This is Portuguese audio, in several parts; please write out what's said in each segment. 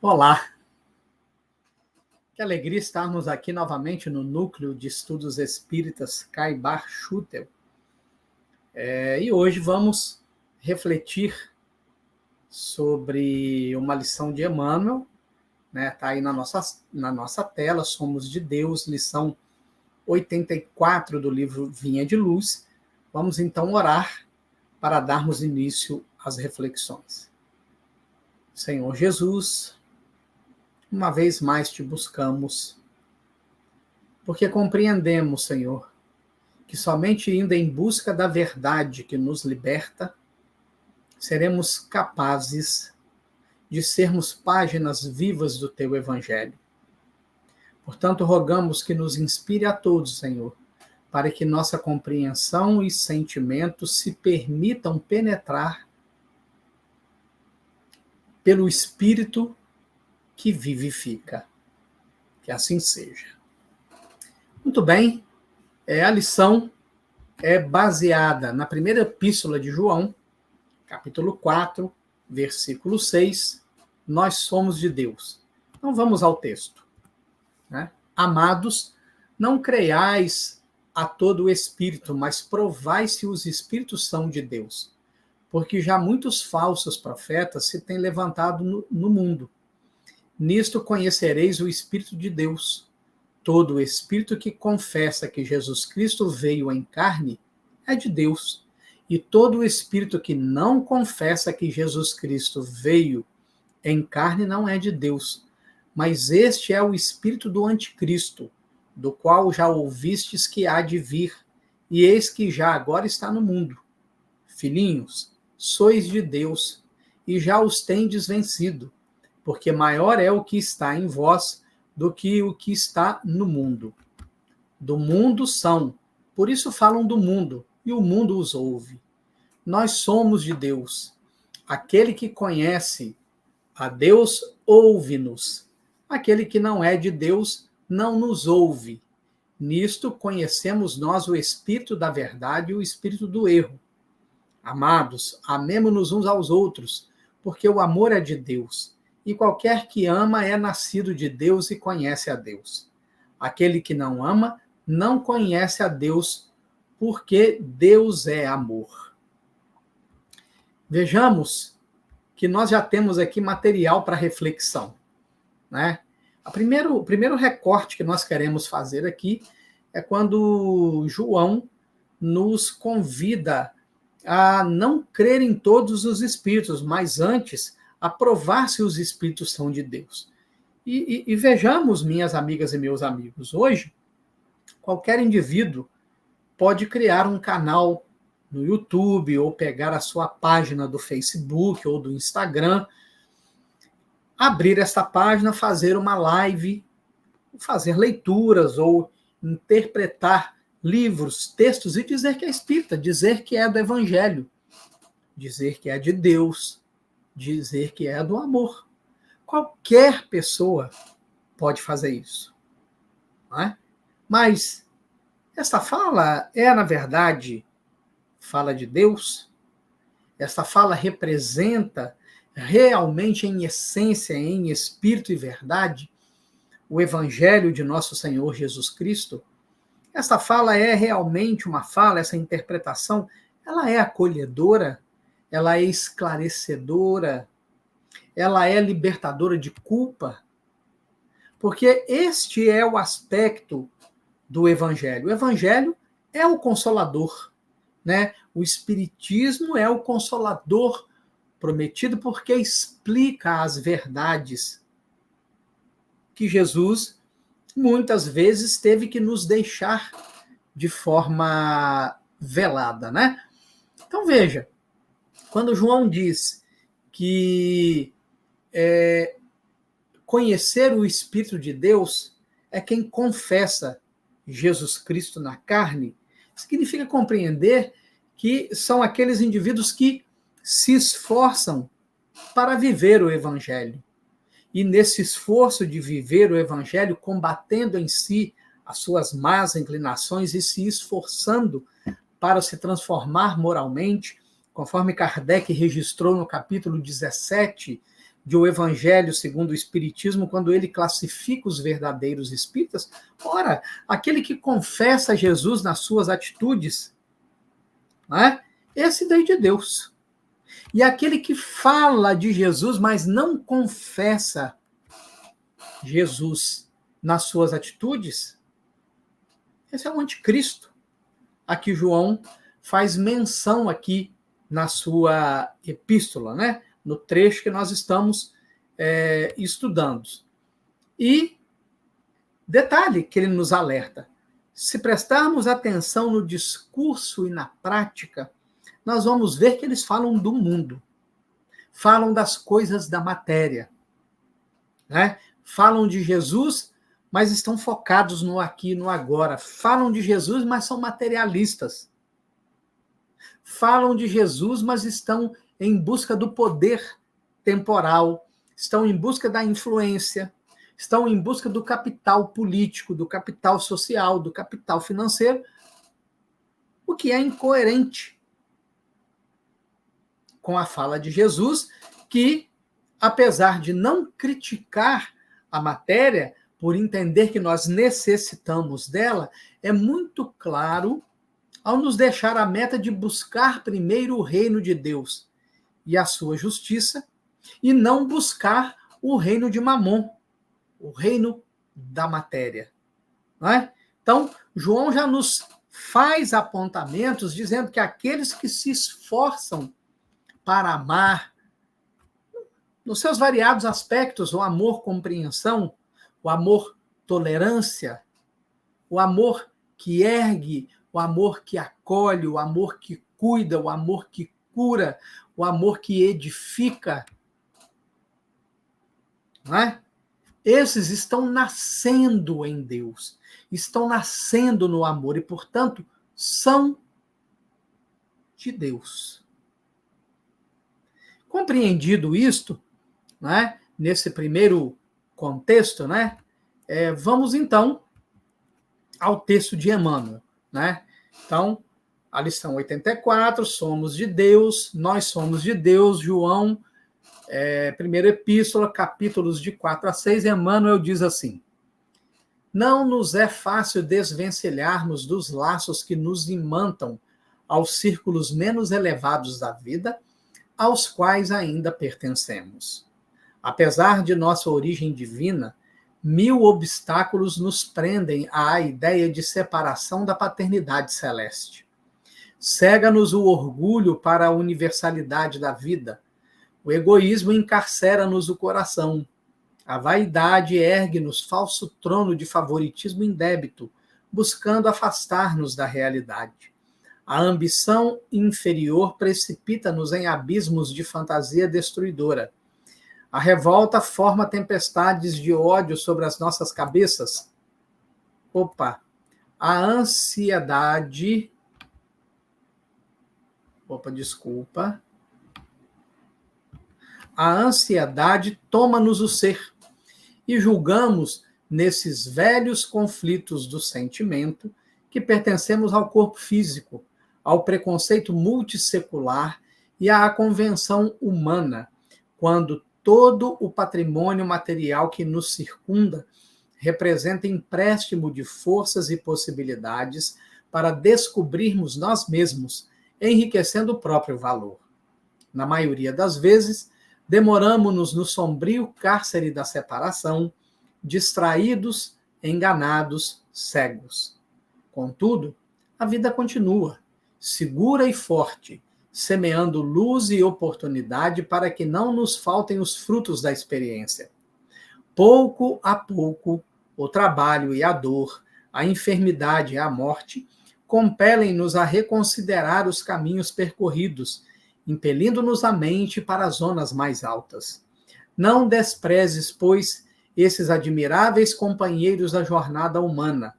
Olá, que alegria estarmos aqui novamente no Núcleo de Estudos Espíritas Caibar Schutel. E hoje vamos refletir sobre uma lição de Emmanuel, né? Está aí na nossa tela, Somos de Deus, lição 84 do livro Vinha de Luz. Vamos então orar para darmos início às reflexões. Senhor Jesus, uma vez mais te buscamos, porque compreendemos, Senhor, que somente indo em busca da verdade que nos liberta, seremos capazes de sermos páginas vivas do Teu Evangelho. Portanto, rogamos que nos inspire a todos, Senhor, para que nossa compreensão e sentimentos se permitam penetrar pelo Espírito que vivifica. Que assim seja. Muito bem, a lição é baseada na primeira epístola de João, capítulo 4, versículo 6, nós somos de Deus. Então vamos ao texto. Né? Amados, não creiais a todo o Espírito, mas provai se os Espíritos são de Deus, porque já muitos falsos profetas se têm levantado no mundo. Nisto conhecereis o Espírito de Deus. Todo o Espírito que confessa que Jesus Cristo veio em carne é de Deus. E todo o Espírito que não confessa que Jesus Cristo veio em carne não é de Deus. Mas este é o Espírito do Anticristo, do qual já ouvistes que há de vir, e eis que já agora está no mundo. Filhinhos, sois de Deus, e já os tendes vencido, porque maior é o que está em vós do que o que está no mundo. Do mundo são, por isso falam do mundo, e o mundo os ouve. Nós somos de Deus. Aquele que conhece a Deus, ouve-nos. Aquele que não é de Deus, não nos ouve. Nisto conhecemos nós o Espírito da verdade e o Espírito do erro. Amados, amemo-nos uns aos outros, porque o amor é de Deus. E qualquer que ama é nascido de Deus e conhece a Deus. Aquele que não ama não conhece a Deus, porque Deus é amor. Vejamos que nós já temos aqui material para reflexão. Né? O primeiro recorte que nós queremos fazer aqui é quando João nos convida a não crer em todos os espíritos, mas antes a provar se os espíritos são de Deus. E vejamos, minhas amigas e meus amigos, hoje, qualquer indivíduo pode criar um canal no YouTube ou pegar a sua página do Facebook ou do Instagram, abrir esta página, fazer uma live, fazer leituras ou interpretar livros, textos e dizer que é espírita, dizer que é do Evangelho, dizer que é de Deus, dizer que é do amor. Qualquer pessoa pode fazer isso. Não é? Mas esta fala é, na verdade, fala de Deus? Esta fala representa realmente, em essência, em espírito e verdade, o Evangelho de nosso Senhor Jesus Cristo? Esta fala é realmente uma fala, essa interpretação, ela é acolhedora, ela é esclarecedora, ela é libertadora de culpa? Porque este é o aspecto do Evangelho. O Evangelho é o consolador, né? O Espiritismo é o consolador prometido porque explica as verdades que Jesus muitas vezes teve que nos deixar de forma velada, né? Então veja, quando João diz que conhecer o Espírito de Deus é quem confessa Jesus Cristo na carne, significa compreender que são aqueles indivíduos que se esforçam para viver o Evangelho. E nesse esforço de viver o Evangelho, combatendo em si as suas más inclinações e se esforçando para se transformar moralmente, conforme Kardec registrou no capítulo 17 de O Evangelho segundo o Espiritismo, quando ele classifica os verdadeiros espíritas? Ora, aquele que confessa Jesus nas suas atitudes, né? Esse daí de Deus. E aquele que fala de Jesus, mas não confessa Jesus nas suas atitudes, esse é o anticristo. Aqui João faz menção aqui na sua epístola, né? No trecho que nós estamos estudando. E detalhe que ele nos alerta: se prestarmos atenção no discurso e na prática, nós vamos ver que eles falam do mundo, falam das coisas da matéria, né? Falam de Jesus, mas estão focados no aqui e no agora. Falam de Jesus, mas são materialistas. Falam de Jesus, mas estão em busca do poder temporal, estão em busca da influência, estão em busca do capital político, do capital social, do capital financeiro, o que é incoerente com a fala de Jesus, que, apesar de não criticar a matéria, por entender que nós necessitamos dela, é muito claro ao nos deixar a meta de buscar primeiro o reino de Deus e a sua justiça, e não buscar o reino de Mamon, o reino da matéria. Não é? Então, João já nos faz apontamentos dizendo que aqueles que se esforçam para amar, nos seus variados aspectos, o amor compreensão, o amor tolerância, o amor que ergue, o amor que acolhe, o amor que cuida, o amor que cura, o amor que edifica, não é? Esses estão nascendo em Deus, estão nascendo no amor e, portanto, são de Deus. Compreendido isto, né, nesse primeiro contexto, né, vamos então ao texto de Emmanuel, né? Então, a lição 84, somos de Deus, nós somos de Deus, João, primeira epístola, capítulos de 4 a 6, Emmanuel diz assim: não nos é fácil desvencilharmos dos laços que nos imantam aos círculos menos elevados da vida, aos quais ainda pertencemos. Apesar de nossa origem divina, 1000 obstáculos nos prendem à ideia de separação da paternidade celeste. Cega-nos o orgulho para a universalidade da vida. O egoísmo encarcera-nos o coração. A vaidade ergue-nos falso trono de favoritismo indébito, buscando afastar-nos da realidade. A ambição inferior precipita-nos em abismos de fantasia destruidora. A revolta forma tempestades de ódio sobre as nossas cabeças. A ansiedade... A ansiedade toma-nos o ser e julgamos, nesses velhos conflitos do sentimento, que pertencemos ao corpo físico, ao preconceito multissecular e à convenção humana, quando todo o patrimônio material que nos circunda representa empréstimo de forças e possibilidades para descobrirmos nós mesmos, enriquecendo o próprio valor. Na maioria das vezes, demoramo-nos no sombrio cárcere da separação, distraídos, enganados, cegos. Contudo, a vida continua, segura e forte, semeando luz e oportunidade para que não nos faltem os frutos da experiência. Pouco a pouco, o trabalho e a dor, a enfermidade e a morte compelem-nos a reconsiderar os caminhos percorridos, impelindo-nos a mente para as zonas mais altas. Não desprezes, pois, esses admiráveis companheiros da jornada humana,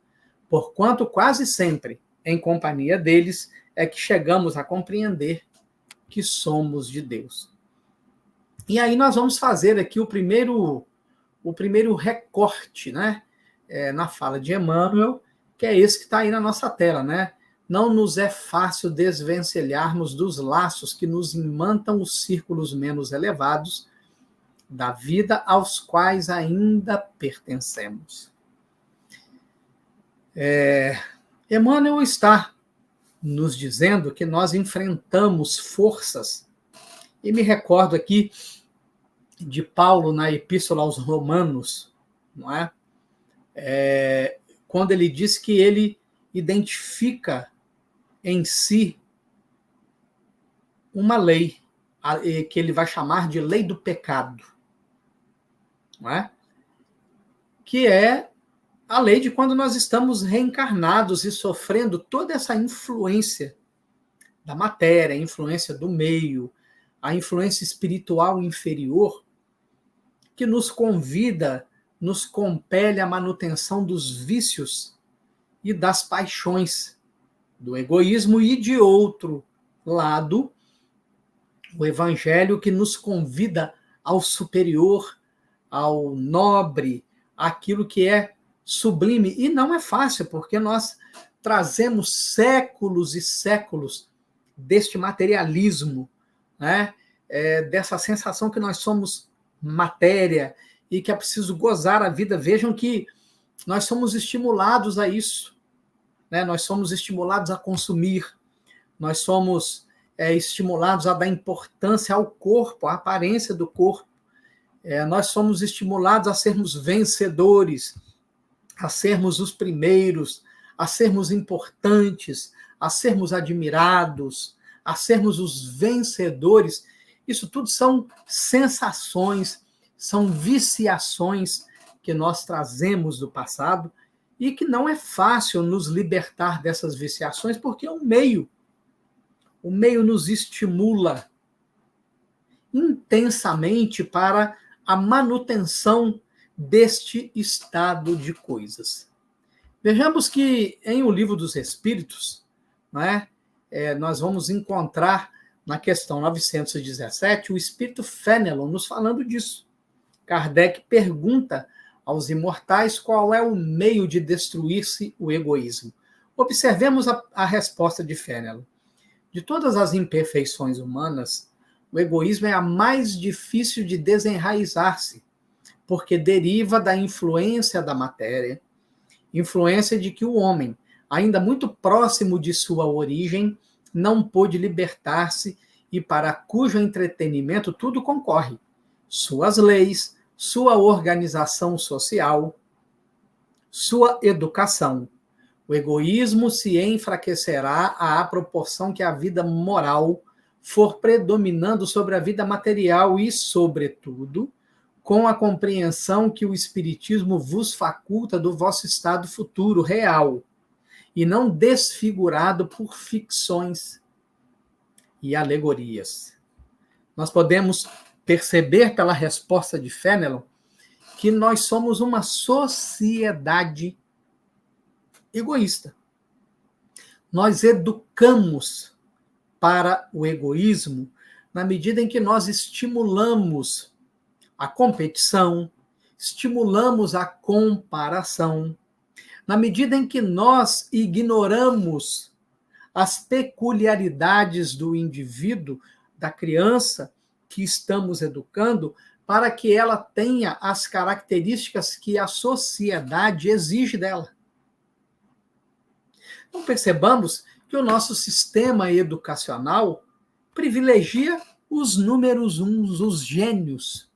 porquanto quase sempre, em companhia deles, é que chegamos a compreender que somos de Deus. E aí nós vamos fazer aqui o primeiro recorte, né, na fala de Emmanuel, que é esse que está aí na nossa tela, né? Não nos é fácil desvencilharmos dos laços que nos imantam os círculos menos elevados, da vida aos quais ainda pertencemos. Emmanuel está nos dizendo que nós enfrentamos forças, e me recordo aqui de Paulo na Epístola aos Romanos, não é? Quando ele diz que ele identifica em si uma lei, que ele vai chamar de lei do pecado, não é? Que é a lei de quando nós estamos reencarnados e sofrendo toda essa influência da matéria, a influência do meio, a influência espiritual inferior, que nos convida, nos compele à manutenção dos vícios e das paixões, do egoísmo, e de outro lado, o Evangelho que nos convida ao superior, ao nobre, aquilo que é sublime. E não é fácil, porque nós trazemos séculos e séculos deste materialismo, né? Dessa sensação que nós somos matéria e que é preciso gozar a vida. Vejam que nós somos estimulados a isso, né? Nós somos estimulados a consumir, nós somos estimulados a dar importância ao corpo, à aparência do corpo. Nós somos estimulados a sermos vencedores, a sermos os primeiros, a sermos importantes, a sermos admirados, a sermos os vencedores. Isso tudo são sensações, são viciações que nós trazemos do passado e que não é fácil nos libertar dessas viciações, porque o meio nos estimula intensamente para a manutenção deste estado de coisas. Vejamos que em O Livro dos Espíritos, né, nós vamos encontrar na questão 917 o espírito Fénelon nos falando disso. Kardec pergunta aos imortais qual é o meio de destruir-se o egoísmo. Observemos a resposta de Fénelon. De todas as imperfeições humanas, o egoísmo é a mais difícil de desenraizar-se, porque deriva da influência da matéria, influência de que o homem, ainda muito próximo de sua origem, não pôde libertar-se e para cujo entretenimento tudo concorre: suas leis, sua organização social, sua educação. O egoísmo se enfraquecerá à proporção que a vida moral for predominando sobre a vida material e, sobretudo, com a compreensão que o Espiritismo vos faculta do vosso estado futuro real, e não desfigurado por ficções e alegorias. Nós podemos perceber pela resposta de Fénelon que nós somos uma sociedade egoísta. Nós educamos para o egoísmo na medida em que nós estimulamos a competição, estimulamos a comparação, na medida em que nós ignoramos as peculiaridades do indivíduo, da criança que estamos educando, para que ela tenha as características que a sociedade exige dela. Então, percebamos que o nosso sistema educacional privilegia os números uns, os gênios,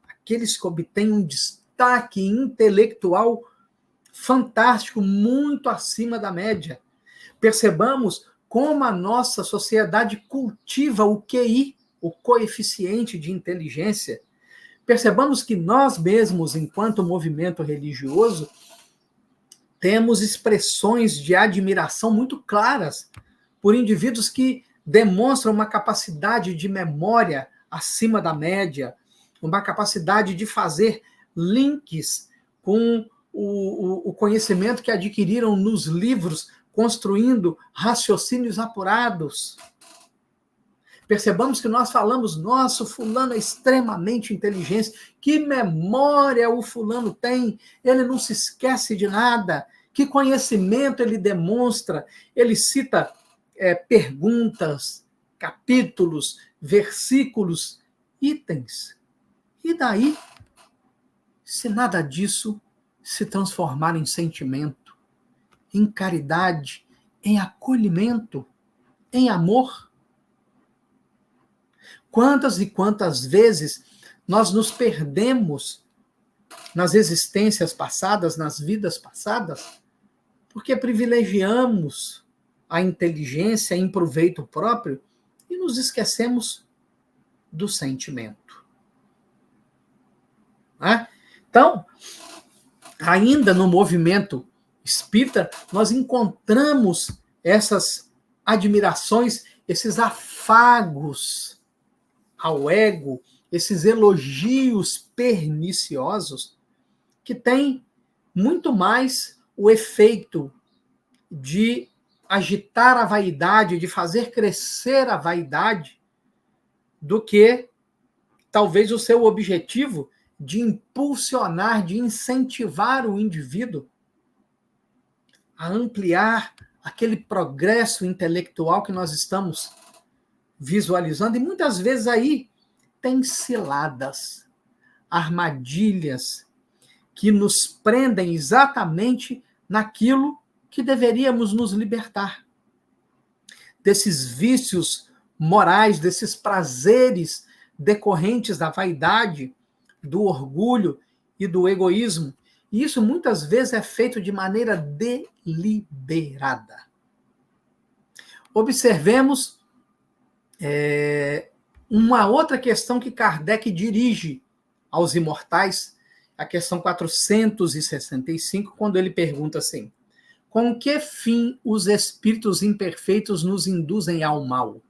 aqueles que obtêm um destaque intelectual fantástico, muito acima da média. Percebamos como a nossa sociedade cultiva o QI, o coeficiente de inteligência. Percebamos que nós mesmos, enquanto movimento religioso, temos expressões de admiração muito claras por indivíduos que demonstram uma capacidade de memória acima da média, uma capacidade de fazer links com o conhecimento que adquiriram nos livros, construindo raciocínios apurados. Percebamos que nós falamos, nossa, fulano é extremamente inteligente, que memória o fulano tem, ele não se esquece de nada, que conhecimento ele demonstra, ele cita perguntas, capítulos, versículos, itens. E daí, se nada disso se transformar em sentimento, em caridade, em acolhimento, em amor? Quantas e quantas vezes nós nos perdemos nas existências passadas, nas vidas passadas, porque privilegiamos a inteligência em proveito próprio e nos esquecemos do sentimento. Né? Então, ainda no movimento espírita, nós encontramos essas admirações, esses afagos ao ego, esses elogios perniciosos, que têm muito mais o efeito de agitar a vaidade, de fazer crescer a vaidade, do que talvez o seu objetivo de impulsionar, de incentivar o indivíduo a ampliar aquele progresso intelectual que nós estamos visualizando. E muitas vezes aí tem ciladas, armadilhas que nos prendem exatamente naquilo que deveríamos nos libertar. Desses vícios morais, desses prazeres decorrentes da vaidade, do orgulho e do egoísmo. E isso muitas vezes é feito de maneira deliberada. Observemos uma outra questão que Kardec dirige aos imortais, a questão 465, quando ele pergunta assim: com que fim os espíritos imperfeitos nos induzem ao mal?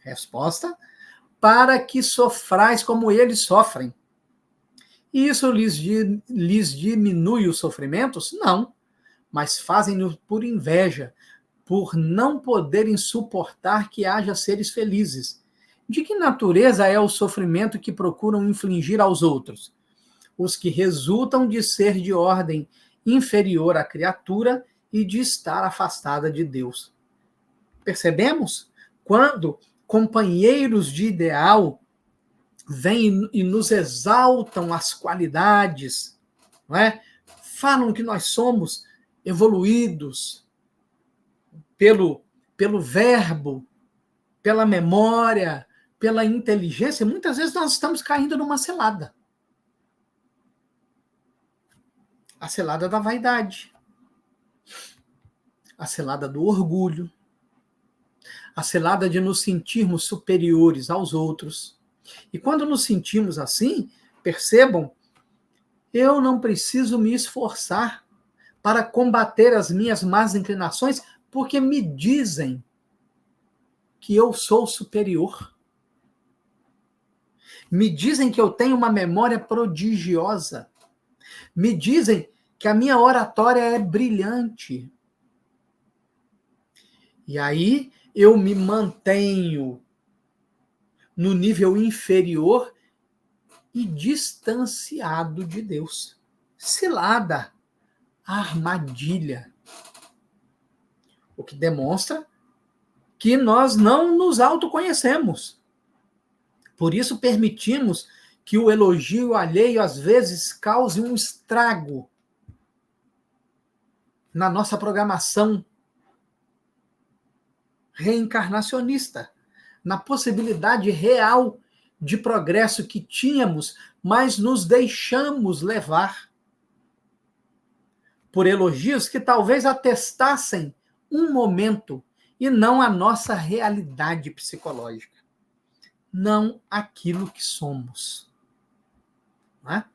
Resposta: para que sofrais como eles sofrem. E isso lhes diminui os sofrimentos? Não, mas fazem-no por inveja, por não poderem suportar que haja seres felizes. De que natureza é o sofrimento que procuram infligir aos outros? Os que resultam de ser de ordem inferior à criatura e de estar afastada de Deus. Percebemos? Quando companheiros de ideal vêm e nos exaltam as qualidades, não é? Falam que nós somos evoluídos pelo verbo, pela memória, pela inteligência, muitas vezes nós estamos caindo numa cilada. A cilada da vaidade, a cilada do orgulho, a cilada de nos sentirmos superiores aos outros. E quando nos sentimos assim, percebam, eu não preciso me esforçar para combater as minhas más inclinações, porque me dizem que eu sou superior. Me dizem que eu tenho uma memória prodigiosa. Me dizem que a minha oratória é brilhante. E aí eu me mantenho no nível inferior e distanciado de Deus. Cilada, armadilha. O que demonstra que nós não nos autoconhecemos. Por isso permitimos que o elogio alheio às vezes cause um estrago na nossa programação reencarnacionista, na possibilidade real de progresso que tínhamos, mas nos deixamos levar por elogios que talvez atestassem um momento e não a nossa realidade psicológica, não aquilo que somos. Né?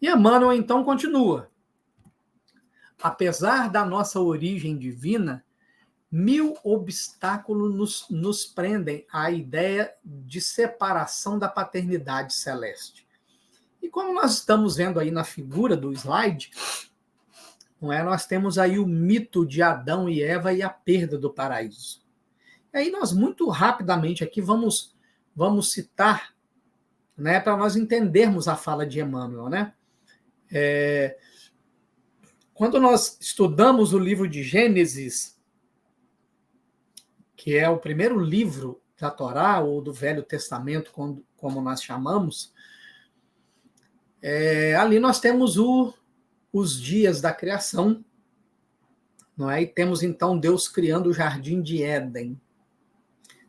E Emmanuel então continua: apesar da nossa origem divina, 1000 obstáculos nos prendem à ideia de separação da paternidade celeste. E como nós estamos vendo aí na figura do slide, não é? Nós temos aí o mito de Adão e Eva e a perda do paraíso. E aí nós muito rapidamente aqui vamos citar, né, para nós entendermos a fala de Emmanuel, né? Quando nós estudamos o livro de Gênesis, que é o primeiro livro da Torá, ou do Velho Testamento, como nós chamamos, Ali nós temos os dias da criação, não é? E temos então Deus criando o jardim de Éden.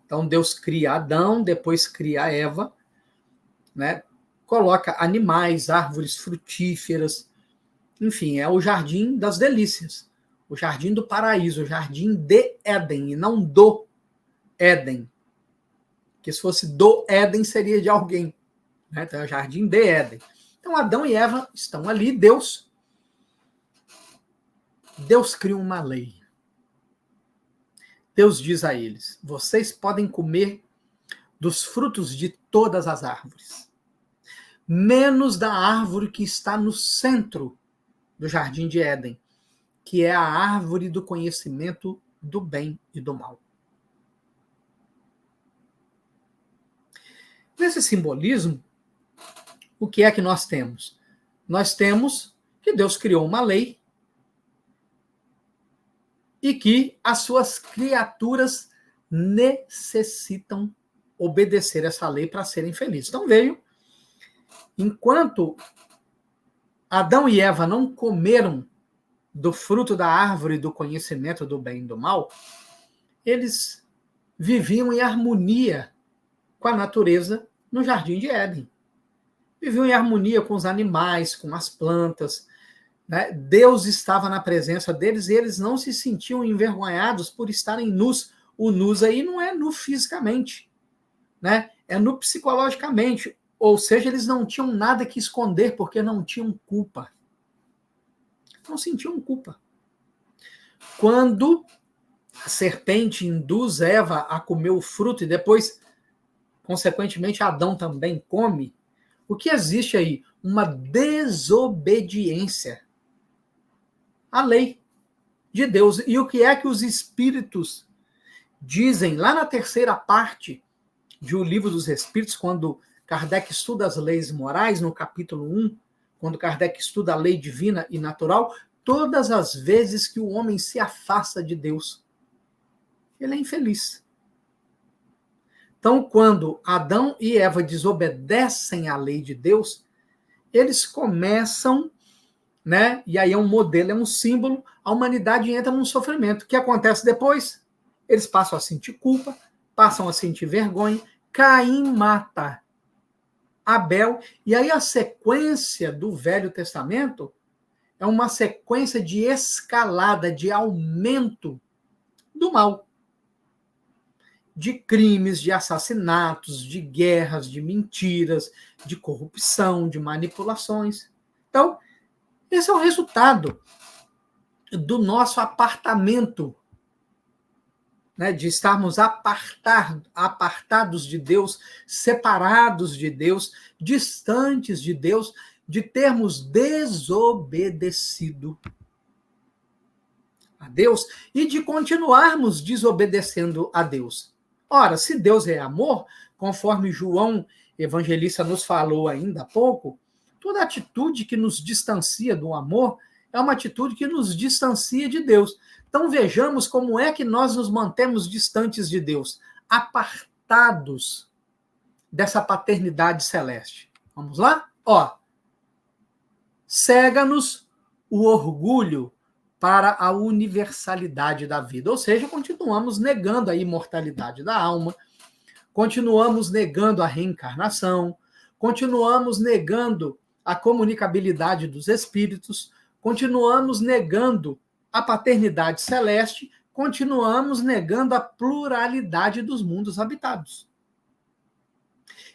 Então Deus cria Adão, depois cria Eva, né? Coloca animais, árvores frutíferas, enfim, é o jardim das delícias, o jardim do paraíso, o jardim de Éden, e não do Éden. Que se fosse do Éden, seria de alguém. Né? Então é o jardim de Éden. Então Adão e Eva estão ali, Deus cria uma lei. Deus diz a eles: vocês podem comer dos frutos de todas as árvores, menos da árvore que está no centro do jardim de Éden, que é a árvore do conhecimento do bem e do mal. Nesse simbolismo, o que é que nós temos? Nós temos que Deus criou uma lei e que as suas criaturas necessitam obedecer essa lei para serem felizes. Então veio, enquanto Adão e Eva não comeram do fruto da árvore do conhecimento do bem e do mal, eles viviam em harmonia com a natureza no jardim de Éden. Viviam em harmonia com os animais, com as plantas. Né? Deus estava na presença deles e eles não se sentiam envergonhados por estarem nus. O nus aí não é nu fisicamente, né? É nu psicologicamente. Ou seja, eles não tinham nada que esconder porque não tinham culpa. Não sentiam culpa. Quando a serpente induz Eva a comer o fruto e depois, consequentemente, Adão também come, o que existe aí? Uma desobediência à lei de Deus. E o que é que os espíritos dizem lá na terceira parte de O Livro dos Espíritos, quando Kardec estuda as leis morais, no capítulo 1, quando Kardec estuda a lei divina e natural, todas as vezes que o homem se afasta de Deus, ele é infeliz. Então, quando Adão e Eva desobedecem à lei de Deus, eles começam, né? E aí é um modelo, é um símbolo, a humanidade entra num sofrimento. O que acontece depois? Eles passam a sentir culpa, passam a sentir vergonha. Caim mata Abel, e aí a sequência do Velho Testamento é uma sequência de escalada, de aumento do mal. De crimes, de assassinatos, de guerras, de mentiras, de corrupção, de manipulações. Então, esse é o resultado do nosso apartamento, né, de estarmos apartados de Deus, separados de Deus, distantes de Deus, de termos desobedecido a Deus e de continuarmos desobedecendo a Deus. Ora, se Deus é amor, conforme João Evangelista nos falou ainda há pouco, toda atitude que nos distancia do amor é uma atitude que nos distancia de Deus. Então vejamos como é que nós nos mantemos distantes de Deus, apartados dessa paternidade celeste. Vamos lá? Cega-nos o orgulho para a universalidade da vida. Ou seja, continuamos negando a imortalidade da alma, continuamos negando a reencarnação, continuamos negando a comunicabilidade dos espíritos, continuamos negando a paternidade celeste, continuamos negando a pluralidade dos mundos habitados.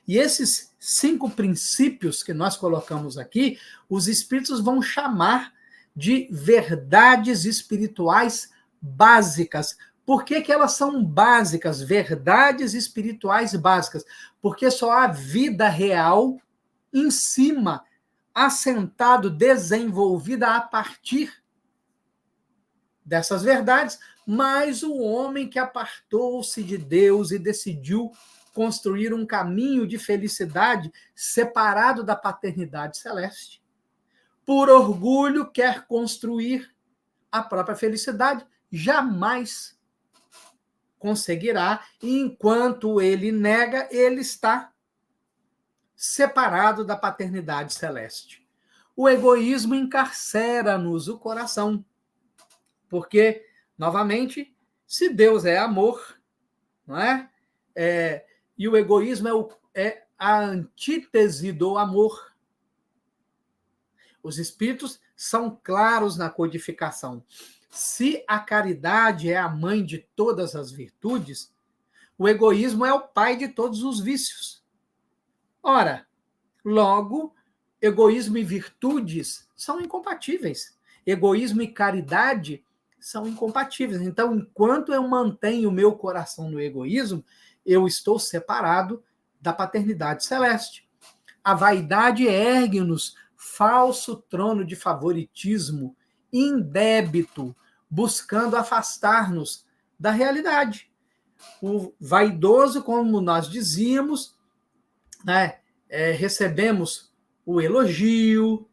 E esses 5 princípios que nós colocamos aqui, os espíritos vão chamar de verdades espirituais básicas. Por que elas são básicas? Verdades espirituais básicas. Porque só há vida real em cima, assentado, desenvolvida a partir dessas verdades, mas o homem que apartou-se de Deus e decidiu construir um caminho de felicidade separado da paternidade celeste, por orgulho quer construir a própria felicidade, jamais conseguirá, e enquanto ele nega, ele está separado da paternidade celeste. O egoísmo encarcera-nos o coração, porque, novamente, se Deus é amor, não é? E o egoísmo é a antítese do amor. Os espíritos são claros na codificação. Se a caridade é a mãe de todas as virtudes, o egoísmo é o pai de todos os vícios. Ora, logo, egoísmo e virtudes são incompatíveis. Egoísmo e caridade são incompatíveis. Então, enquanto eu mantenho o meu coração no egoísmo, eu estou separado da paternidade celeste. A vaidade ergue-nos falso trono de favoritismo, indébito, buscando afastar-nos da realidade. O vaidoso, como nós dizíamos, né, recebemos o elogio,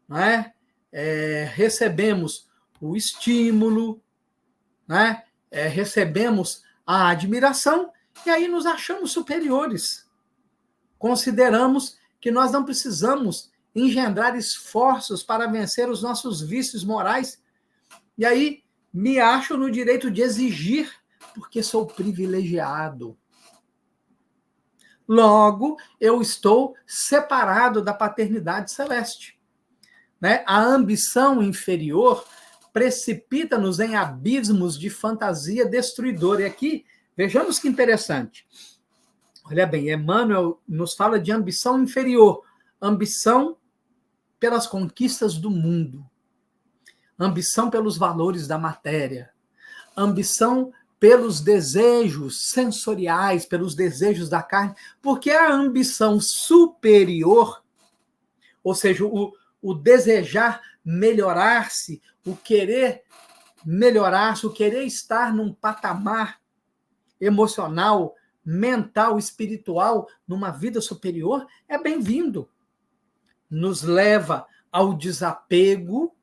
né, recebemos o estímulo, né, recebemos a admiração, e aí nos achamos superiores. Consideramos que nós não precisamos engendrar esforços para vencer os nossos vícios morais. E aí me acho no direito de exigir, porque sou privilegiado. Logo, eu estou separado da paternidade celeste. Né? A ambição inferior precipita-nos em abismos de fantasia destruidora. E aqui, vejamos que interessante. Olha bem, Emmanuel nos fala de ambição inferior, ambição pelas conquistas do mundo, ambição pelos valores da matéria, ambição pelos desejos sensoriais, pelos desejos da carne, porque a ambição superior, ou seja, o desejar melhorar-se, o querer melhorar-se, o querer estar num patamar emocional, mental, espiritual, numa vida superior, é bem-vindo. Nos leva ao desapego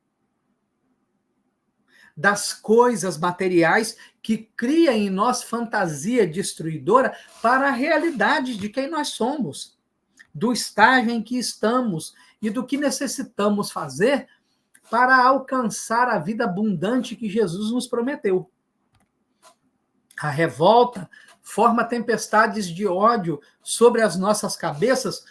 das coisas materiais que cria em nós fantasia destruidora para a realidade de quem nós somos, do estágio em que estamos e do que necessitamos fazer para alcançar a vida abundante que Jesus nos prometeu. A revolta forma tempestades de ódio sobre as nossas cabeças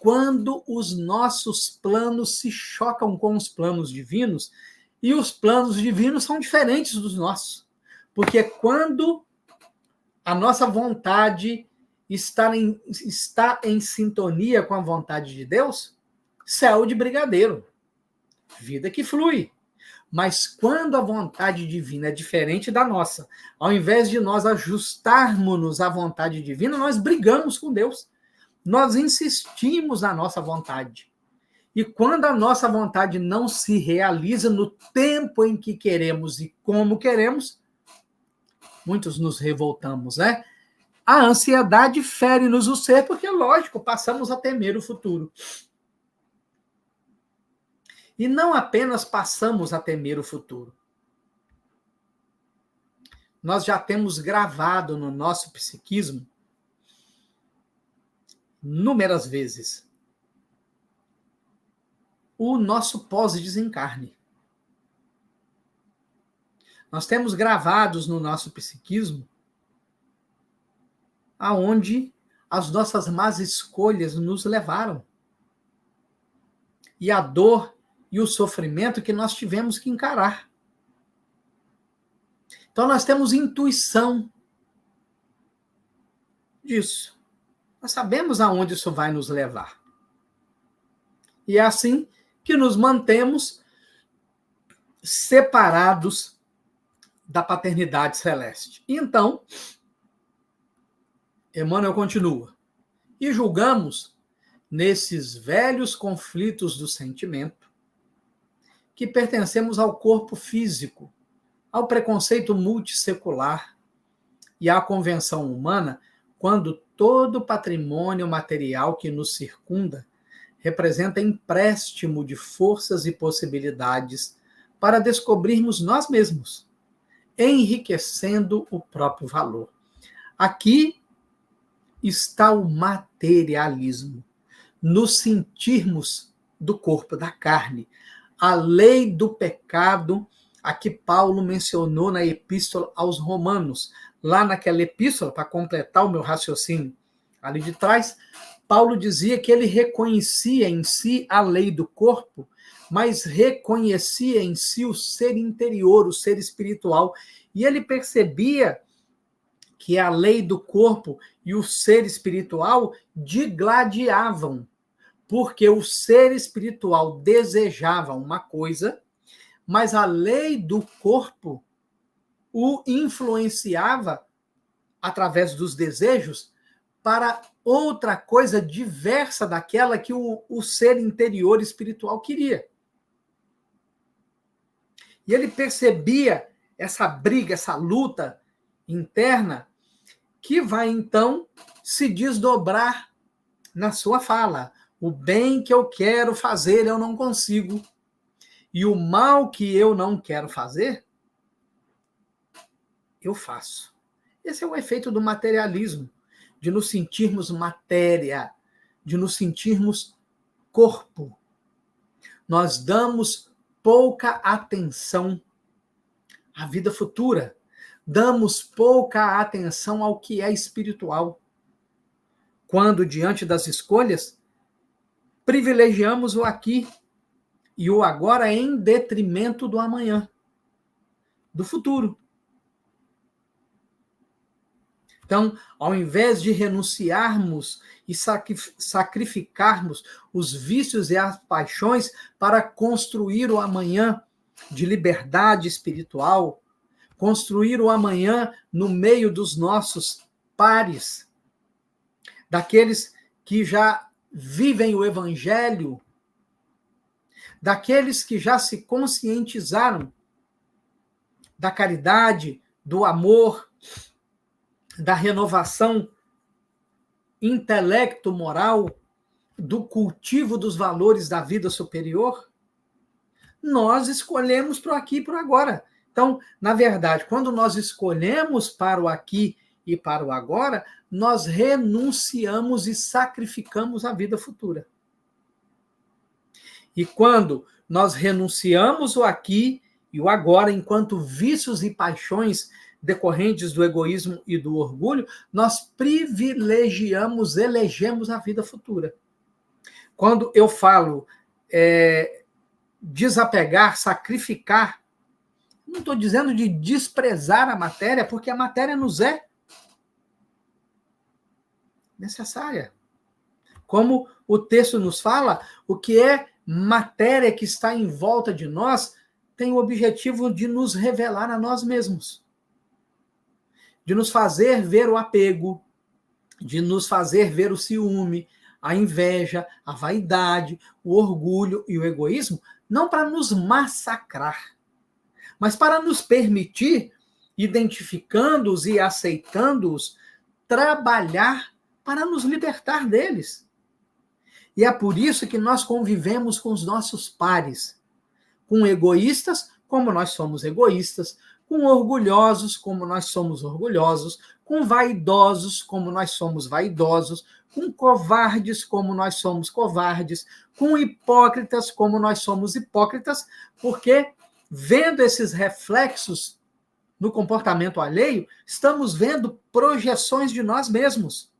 quando os nossos planos se chocam com os planos divinos, e os planos divinos são diferentes dos nossos. Porque quando a nossa vontade está em sintonia com a vontade de Deus, céu de brigadeiro, vida que flui. Mas quando a vontade divina é diferente da nossa, ao invés de nós ajustarmos-nos à vontade divina, nós brigamos com Deus. Nós insistimos na nossa vontade. E quando a nossa vontade não se realiza no tempo em que queremos e como queremos, muitos nos revoltamos, né? A ansiedade fere-nos o ser, porque, lógico, passamos a temer o futuro. E não apenas passamos a temer o futuro. Nós já temos gravado no nosso psiquismo inúmeras vezes o nosso pós-desencarne. Nós temos gravados no nosso psiquismo aonde as nossas más escolhas nos levaram. E a dor e o sofrimento que nós tivemos que encarar. Então nós temos intuição disso. Nós sabemos aonde isso vai nos levar. E é assim que nos mantemos separados da paternidade celeste. E então, Emmanuel continua. E julgamos, nesses velhos conflitos do sentimento, que pertencemos ao corpo físico, ao preconceito multissecular e à convenção humana, quando todo o patrimônio material que nos circunda representa empréstimo de forças e possibilidades para descobrirmos nós mesmos, enriquecendo o próprio valor. Aqui está o materialismo. nos sentirmos do corpo, da carne. A lei do pecado, a que Paulo mencionou na epístola aos Romanos. Lá naquela epístola, para completar o meu raciocínio ali de trás, Paulo dizia que ele reconhecia em si a lei do corpo, mas reconhecia em si o ser interior, o ser espiritual. E ele percebia que a lei do corpo e o ser espiritual digladiavam, porque o ser espiritual desejava uma coisa, mas a lei do corpo o influenciava, através dos desejos, para outra coisa diversa daquela que o ser interior espiritual queria. E ele percebia essa briga, essa luta interna, que vai, então, se desdobrar na sua fala. O bem que eu quero fazer, eu não consigo. E o mal que eu não quero fazer, eu faço. Esse é o efeito do materialismo, de nos sentirmos matéria, de nos sentirmos corpo. Nós damos pouca atenção à vida futura, damos pouca atenção ao que é espiritual. Quando, diante das escolhas, privilegiamos o aqui e o agora em detrimento do amanhã, do futuro. Então, ao invés de renunciarmos e sacrificarmos os vícios e as paixões para construir o amanhã de liberdade espiritual, construir o amanhã no meio dos nossos pares, daqueles que já vivem o evangelho, daqueles que já se conscientizaram da caridade, do amor, da renovação intelecto-moral, do cultivo dos valores da vida superior, nós escolhemos para o aqui e para o agora. Então, na verdade, quando nós escolhemos para o aqui e para o agora, nós renunciamos e sacrificamos a vida futura. E quando nós renunciamos o aqui e o agora, enquanto vícios e paixões decorrentes do egoísmo e do orgulho, nós privilegiamos, elegemos a vida futura. Quando eu falo desapegar, sacrificar, não estou dizendo de desprezar a matéria, porque a matéria nos é necessária. Como o texto nos fala, o que é matéria que está em volta de nós tem o objetivo de nos revelar a nós mesmos, de nos fazer ver o apego, de nos fazer ver o ciúme, a inveja, a vaidade, o orgulho e o egoísmo, não para nos massacrar, mas para nos permitir, identificando-os e aceitando-os, trabalhar para nos libertar deles. E é por isso que nós convivemos com os nossos pares, com egoístas, como nós somos egoístas, com orgulhosos, como nós somos orgulhosos, com vaidosos, como nós somos vaidosos, com covardes, como nós somos covardes, com hipócritas, como nós somos hipócritas, porque, vendo esses reflexos no comportamento alheio, estamos vendo projeções de nós mesmos.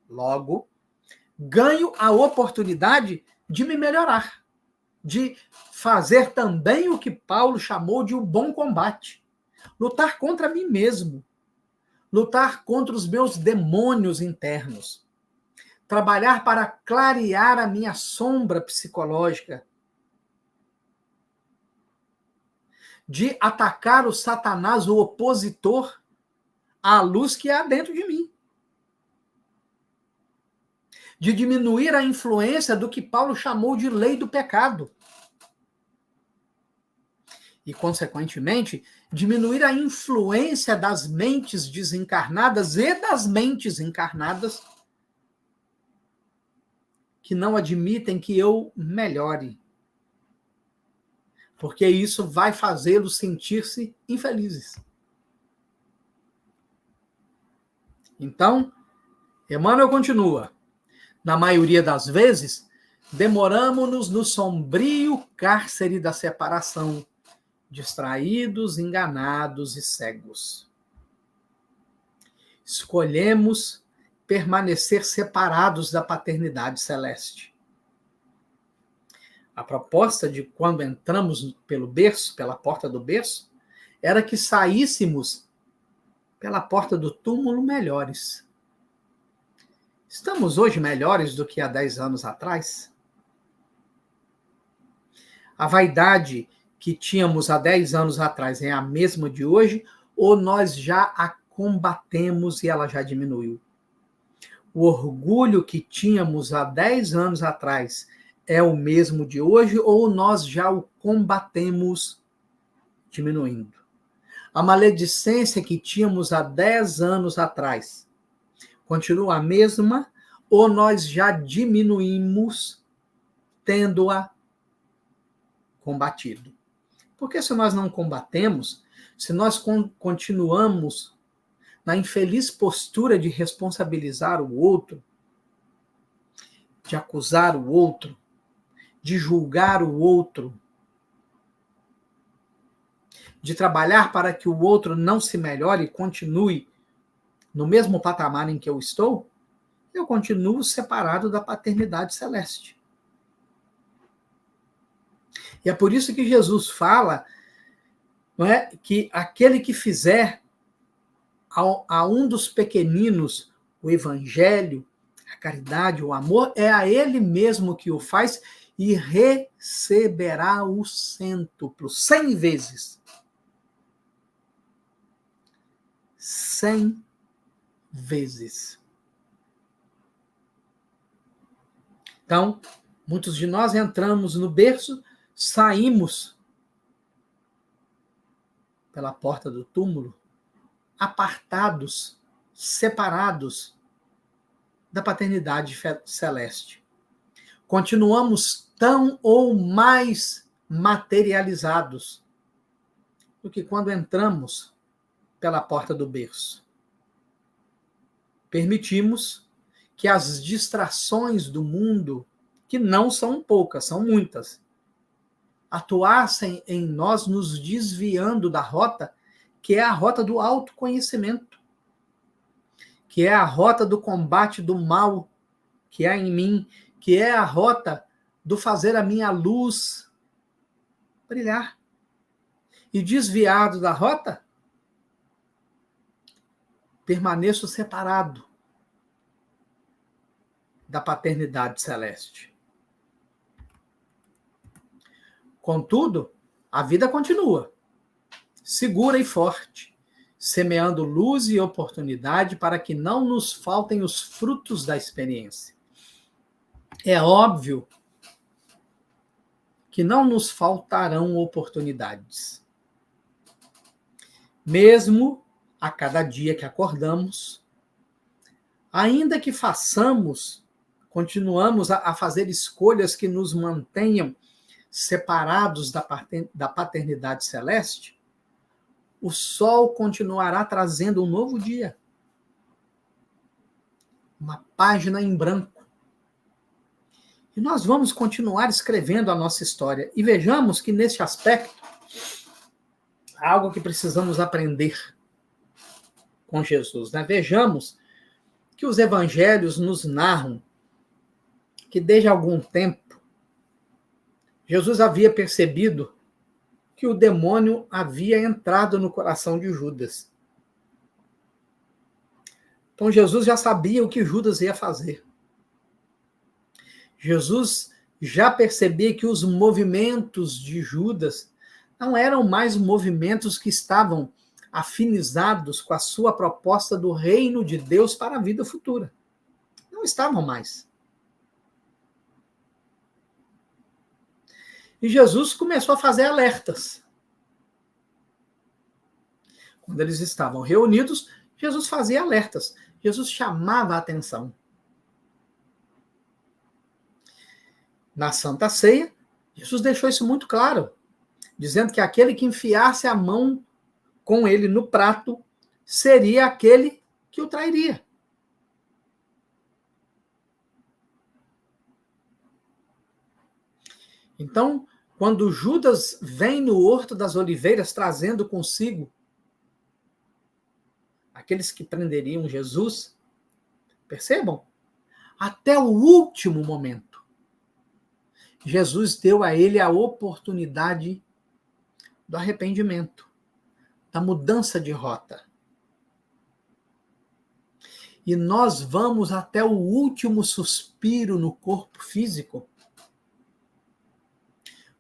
Logo, ganho a oportunidade de me melhorar, de fazer também o que Paulo chamou de um bom combate. Lutar contra mim mesmo. Lutar contra os meus demônios internos. Trabalhar para clarear a minha sombra psicológica. De atacar o Satanás, o opositor, à luz que há dentro de mim. De diminuir a influência do que Paulo chamou de lei do pecado. E, consequentemente, diminuir a influência das mentes desencarnadas e das mentes encarnadas que não admitem que eu melhore. Porque isso vai fazê-los sentir-se infelizes. Então, Emmanuel continua. na maioria das vezes, demoramos-nos no sombrio cárcere da separação, distraídos, enganados e cegos. Escolhemos permanecer separados da paternidade celeste. A proposta de quando entramos pelo berço, pela porta do berço, era que saíssemos pela porta do túmulo melhores. Estamos hoje melhores do que há 10 anos atrás? A vaidade que tínhamos há 10 anos atrás é a mesma de hoje, ou nós já a combatemos e ela já diminuiu? O orgulho que tínhamos há 10 anos atrás é o mesmo de hoje, ou nós já o combatemos diminuindo? A maledicência que tínhamos há 10 anos atrás continua a mesma, ou nós já diminuímos tendo-a combatido? Porque se nós não combatemos, se nós continuamos na infeliz postura de responsabilizar o outro, de acusar o outro, de julgar o outro, de trabalhar para que o outro não se melhore e continue no mesmo patamar em que eu estou, eu continuo separado da paternidade celeste. E é por isso que Jesus fala, não é, que aquele que fizer a um dos pequeninos o evangelho, a caridade, o amor, é a ele mesmo que o faz e receberá o cêntuplo, 100 vezes. 100 vezes. Então, muitos de nós entramos no berço, saímos pela porta do túmulo, apartados, separados da paternidade celeste. Continuamos tão ou mais materializados do que quando entramos pela porta do berço. Permitimos que as distrações do mundo, que não são poucas, são muitas, atuassem em nós, nos desviando da rota, que é a rota do autoconhecimento, que é a rota do combate do mal que há em mim, que é a rota do fazer a minha luz brilhar. E desviado da rota, permaneço separado da paternidade celeste. Contudo, a vida continua, segura e forte, semeando luz e oportunidade para que não nos faltem os frutos da experiência. É óbvio que não nos faltarão oportunidades. Mesmo a cada dia que acordamos, ainda que continuamos a fazer escolhas que nos mantenham separados da paternidade celeste, o sol continuará trazendo um novo dia. Uma página em branco. E nós vamos continuar escrevendo a nossa história. E vejamos que, nesse aspecto, há algo que precisamos aprender com Jesus, né? Vejamos que os evangelhos nos narram que, desde algum tempo, Jesus havia percebido que o demônio havia entrado no coração de Judas. Então, Jesus já sabia o que Judas ia fazer. Jesus já percebia que os movimentos de Judas não eram mais movimentos que estavam afinizados com a sua proposta do reino de Deus para a vida futura. Não estavam mais. E Jesus começou a fazer alertas. Quando eles estavam reunidos, Jesus fazia alertas. Jesus chamava a atenção. Na Santa Ceia, Jesus deixou isso muito claro, dizendo que aquele que enfiasse a mão com ele no prato seria aquele que o trairia. Então, quando Judas vem no Horto das Oliveiras trazendo consigo aqueles que prenderiam Jesus, percebam, até o último momento, Jesus deu a ele a oportunidade do arrependimento, da mudança de rota. E nós vamos até o último suspiro no corpo físico,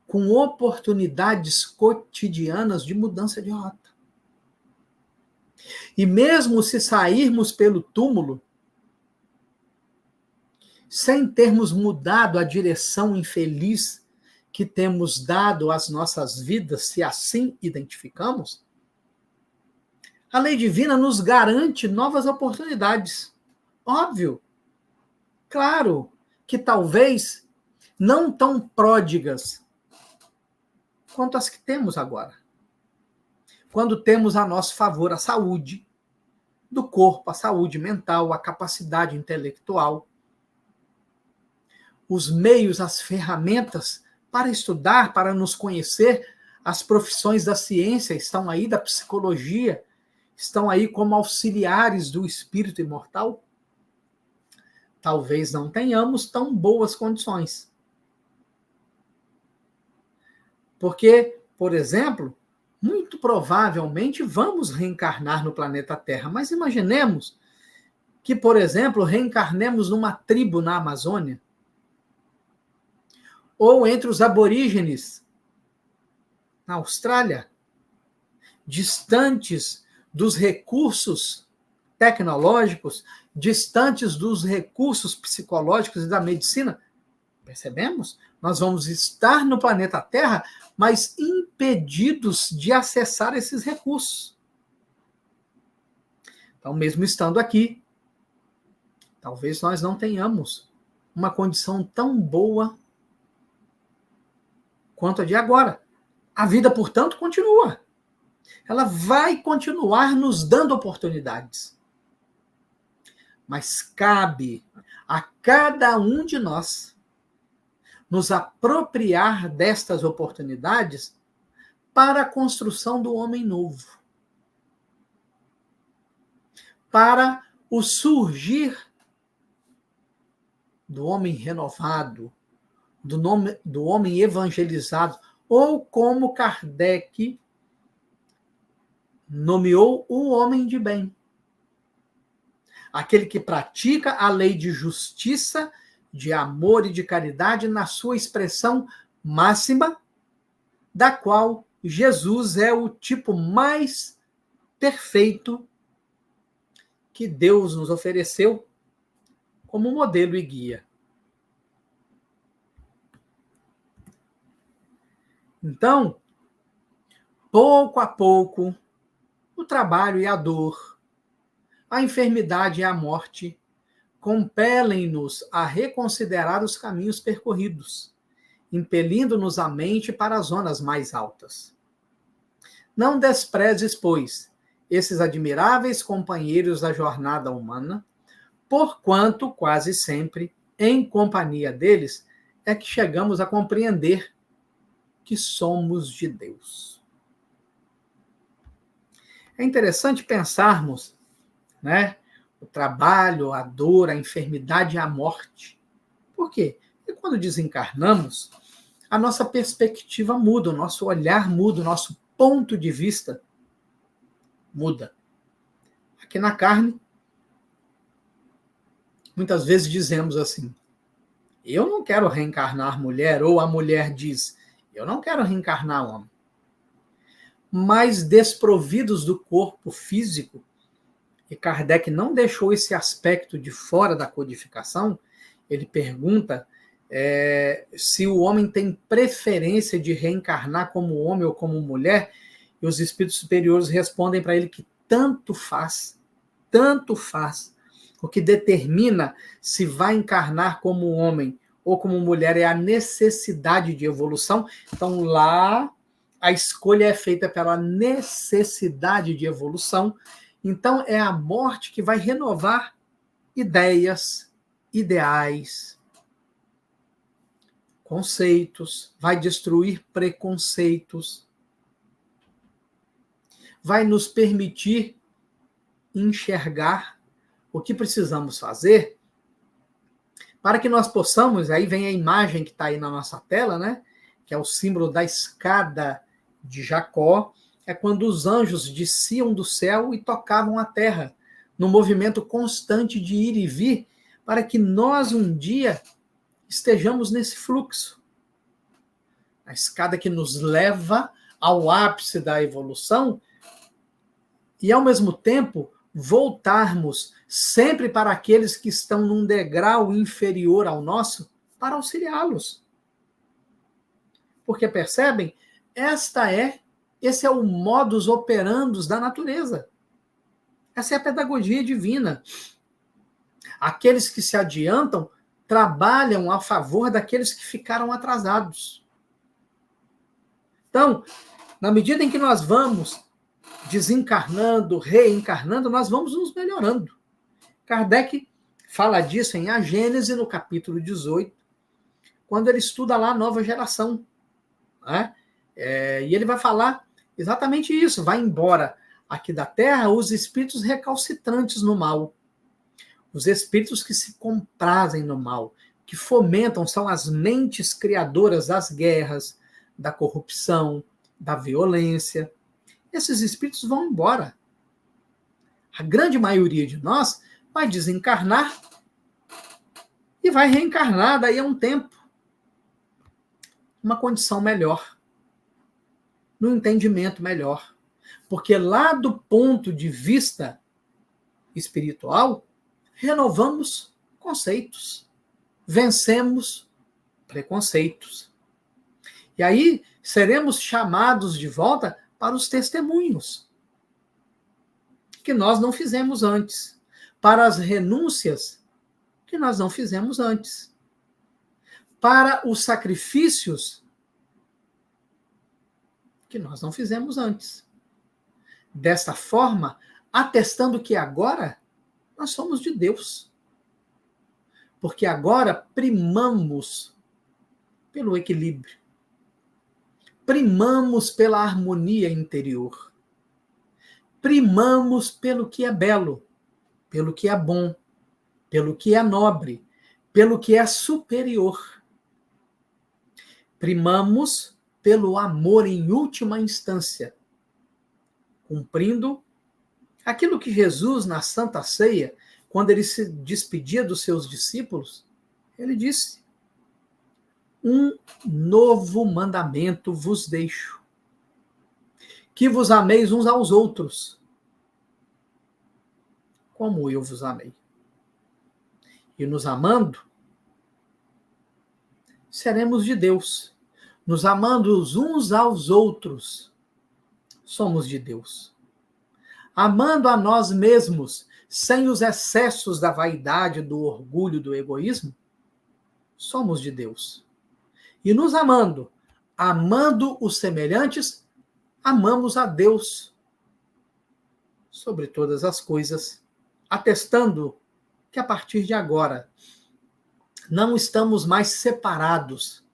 com oportunidades cotidianas de mudança de rota. E mesmo se sairmos pelo túmulo, sem termos mudado a direção infeliz que temos dado às nossas vidas, se assim identificamos, a lei divina nos garante novas oportunidades. Óbvio. Claro que talvez não tão pródigas quanto as que temos agora. Quando temos a nosso favor a saúde do corpo, a saúde mental, a capacidade intelectual, os meios, as ferramentas para estudar, para nos conhecer, as profissões da ciência estão aí, da psicologia, estão aí como auxiliares do espírito imortal. Talvez não tenhamos tão boas condições. Porque, por exemplo, muito provavelmente vamos reencarnar no planeta Terra, mas imaginemos que, por exemplo, reencarnemos numa tribo na Amazônia, ou entre os aborígenes na Austrália, distantes dos recursos tecnológicos, distantes dos recursos psicológicos e da medicina. Percebemos? Nós vamos estar no planeta Terra, mas impedidos de acessar esses recursos. Então, mesmo estando aqui, talvez nós não tenhamos uma condição tão boa quanto a de agora. A vida, portanto, continua. Ela vai continuar nos dando oportunidades. Mas cabe a cada um de nós nos apropriar destas oportunidades para a construção do homem novo, para o surgir do homem renovado, do homem evangelizado, ou como Kardec nomeou, o homem de bem. Aquele que pratica a lei de justiça, de amor e de caridade na sua expressão máxima, da qual Jesus é o tipo mais perfeito que Deus nos ofereceu como modelo e guia. Então, pouco a pouco, o trabalho e a dor, a enfermidade e a morte compelem-nos a reconsiderar os caminhos percorridos, impelindo-nos a mente para as zonas mais altas. Não desprezes, pois, esses admiráveis companheiros da jornada humana, porquanto, quase sempre, em companhia deles, é que chegamos a compreender que somos de Deus. É interessante pensarmos, né, o trabalho, a dor, a enfermidade e a morte. Por quê? Porque quando desencarnamos, a nossa perspectiva muda, o nosso olhar muda, o nosso ponto de vista muda. Aqui na carne, muitas vezes dizemos assim: eu não quero reencarnar mulher, ou a mulher diz: eu não quero reencarnar homem. Mas desprovidos do corpo físico, e Kardec não deixou esse aspecto de fora da codificação, ele pergunta se o homem tem preferência de reencarnar como homem ou como mulher, e os espíritos superiores respondem para ele que tanto faz. O que determina se vai encarnar como homem ou como mulher é a necessidade de evolução. Então, lá, a escolha é feita pela necessidade de evolução. Então, é a morte que vai renovar ideias, ideais, conceitos, vai destruir preconceitos, vai nos permitir enxergar o que precisamos fazer para que nós possamos, aí vem a imagem que está aí na nossa tela, né? Que é o símbolo da escada de Jacó, é quando os anjos desciam do céu e tocavam a terra, no movimento constante de ir e vir, para que nós um dia estejamos nesse fluxo. A escada que nos leva ao ápice da evolução e, ao mesmo tempo, voltarmos sempre para aqueles que estão num degrau inferior ao nosso, para auxiliá-los. Porque percebem? Esse é o modus operandi da natureza. Essa é a pedagogia divina. Aqueles que se adiantam trabalham a favor daqueles que ficaram atrasados. Então, na medida em que nós vamos desencarnando, reencarnando, nós vamos nos melhorando. Kardec fala disso em A Gênese, no capítulo 18, quando ele estuda lá a nova geração. Né? E ele vai falar exatamente isso. Vai embora aqui da Terra os espíritos recalcitrantes no mal. Os espíritos que se comprazem no mal, que fomentam, são as mentes criadoras das guerras, da corrupção, da violência. Esses espíritos vão embora. A grande maioria de nós vai desencarnar e vai reencarnar daí a um tempo. Uma condição melhor. Num entendimento melhor. Porque lá do ponto de vista espiritual, renovamos conceitos. Vencemos preconceitos. E aí seremos chamados de volta para os testemunhos, que nós não fizemos antes, para as renúncias, que nós não fizemos antes, para os sacrifícios, que nós não fizemos antes. Desta forma, atestando que agora nós somos de Deus. Porque agora primamos pelo equilíbrio. Primamos pela harmonia interior. Primamos pelo que é belo, pelo que é bom, pelo que é nobre, pelo que é superior. Primamos pelo amor em última instância, cumprindo aquilo que Jesus, na Santa Ceia, quando ele se despedia dos seus discípulos, ele disse: um novo mandamento vos deixo, que vos ameis uns aos outros, como eu vos amei. E nos amando, seremos de Deus. Nos amando uns aos outros, somos de Deus. Amando a nós mesmos, sem os excessos da vaidade, do orgulho, do egoísmo, somos de Deus. E nos amando, amando os semelhantes, amamos a Deus sobre todas as coisas, atestando que a partir de agora não estamos mais separados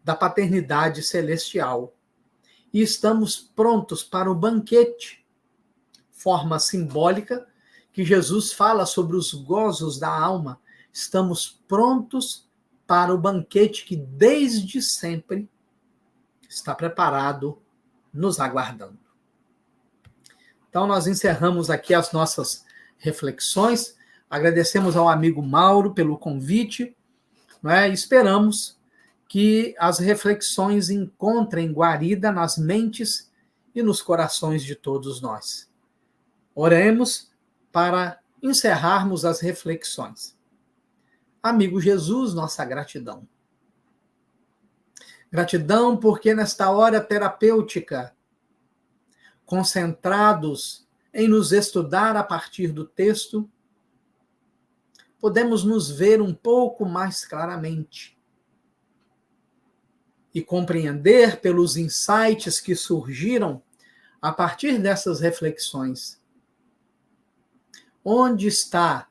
da paternidade celestial e estamos prontos para o banquete, forma simbólica que Jesus fala sobre os gozos da alma. Estamos prontos para o banquete que desde sempre está preparado, nos aguardando. Então nós encerramos aqui as nossas reflexões, agradecemos ao amigo Mauro pelo convite, né? Esperamos que as reflexões encontrem guarida nas mentes e nos corações de todos nós. Oremos para encerrarmos as reflexões. Amigo Jesus, nossa gratidão. Gratidão porque nesta hora terapêutica, concentrados em nos estudar a partir do texto, podemos nos ver um pouco mais claramente e compreender pelos insights que surgiram a partir dessas reflexões. Onde está,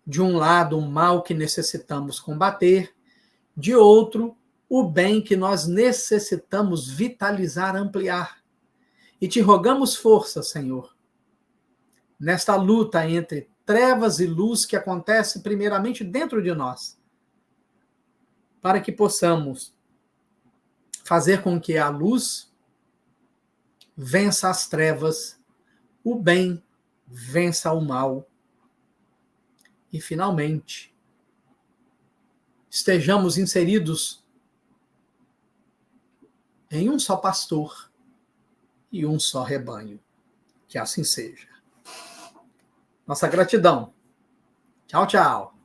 de um lado, o mal que necessitamos combater, de outro, o bem que nós necessitamos vitalizar, ampliar. E te rogamos força, Senhor, nesta luta entre trevas e luz que acontece primeiramente dentro de nós, para que possamos fazer com que a luz vença as trevas, o bem vença o mal e, finalmente, estejamos inseridos em um só pastor e um só rebanho. Que assim seja. Nossa gratidão. Tchau, tchau.